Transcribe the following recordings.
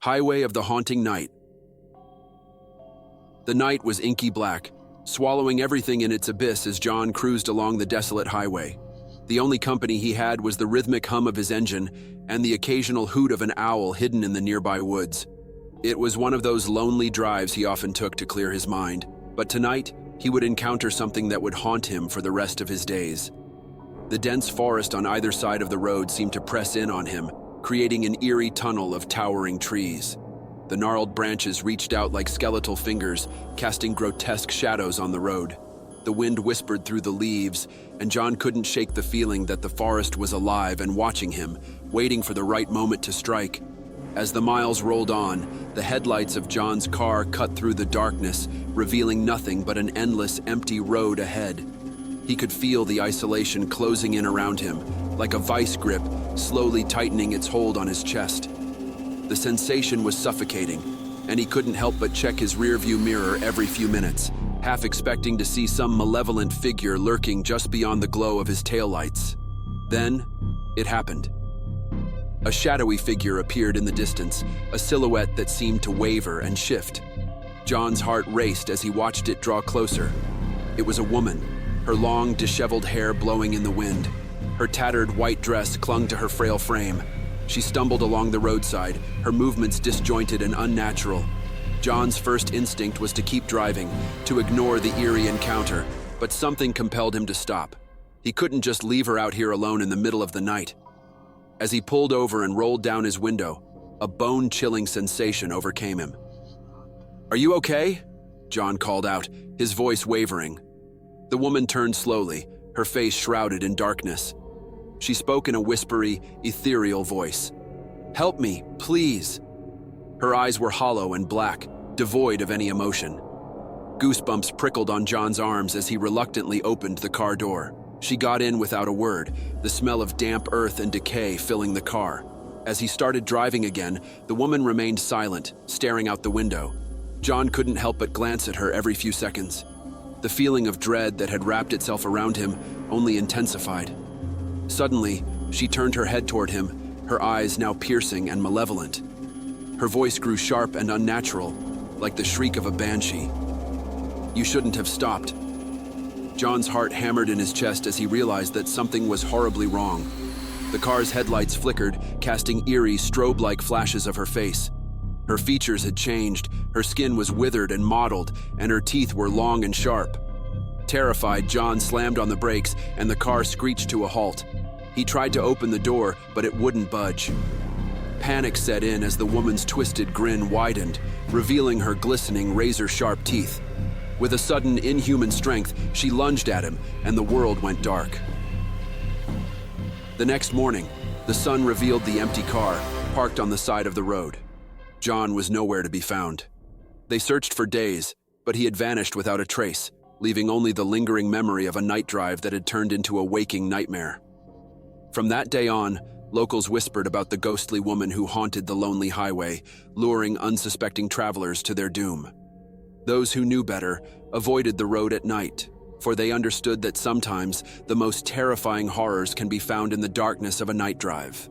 Highway of the Haunting Night. The night was inky black, swallowing everything in its abyss as John cruised along the desolate highway. The only company he had was the rhythmic hum of his engine and the occasional hoot of an owl hidden in the nearby woods. It was one of those lonely drives he often took to clear his mind, but tonight he would encounter something that would haunt him for the rest of his days. The dense forest on either side of the road seemed to press in on him, creating an eerie tunnel of towering trees. The gnarled branches reached out like skeletal fingers, casting grotesque shadows on the road. The wind whispered through the leaves, and John couldn't shake the feeling that the forest was alive and watching him, waiting for the right moment to strike. As the miles rolled on, the headlights of John's car cut through the darkness, revealing nothing but an endless, empty road ahead. He could feel the isolation closing in around him, like a vice grip slowly tightening its hold on his chest. The sensation was suffocating, and he couldn't help but check his rearview mirror every few minutes, half expecting to see some malevolent figure lurking just beyond the glow of his taillights. Then, it happened. A shadowy figure appeared in the distance, a silhouette that seemed to waver and shift. John's heart raced as he watched it draw closer. It was a woman, her long, disheveled hair blowing in the wind. Her tattered white dress clung to her frail frame. She stumbled along the roadside, her movements disjointed and unnatural. John's first instinct was to keep driving, to ignore the eerie encounter, but something compelled him to stop. He couldn't just leave her out here alone in the middle of the night. As he pulled over and rolled down his window, a bone-chilling sensation overcame him. "Are you okay?" John called out, his voice wavering. The woman turned slowly, her face shrouded in darkness. She spoke in a whispery, ethereal voice. "Help me, please." Her eyes were hollow and black, devoid of any emotion. Goosebumps prickled on John's arms as he reluctantly opened the car door. She got in without a word, the smell of damp earth and decay filling the car. As he started driving again, the woman remained silent, staring out the window. John couldn't help but glance at her every few seconds. The feeling of dread that had wrapped itself around him only intensified. Suddenly, she turned her head toward him, her eyes now piercing and malevolent. Her voice grew sharp and unnatural, like the shriek of a banshee. "You shouldn't have stopped." John's heart hammered in his chest as he realized that something was horribly wrong. The car's headlights flickered, casting eerie, strobe-like flashes of her face. Her features had changed, her skin was withered and mottled, and her teeth were long and sharp. Terrified, John slammed on the brakes, and the car screeched to a halt. He tried to open the door, but it wouldn't budge. Panic set in as the woman's twisted grin widened, revealing her glistening, razor-sharp teeth. With a sudden, inhuman strength, she lunged at him, and the world went dark. The next morning, the sun revealed the empty car, parked on the side of the road. John was nowhere to be found. They searched for days, but he had vanished without a trace, leaving only the lingering memory of a night drive that had turned into a waking nightmare. From that day on, locals whispered about the ghostly woman who haunted the lonely highway, luring unsuspecting travelers to their doom. Those who knew better avoided the road at night, for they understood that sometimes the most terrifying horrors can be found in the darkness of a night drive.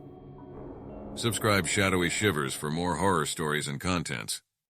Subscribe Shadowy Shivers for more horror stories and contents.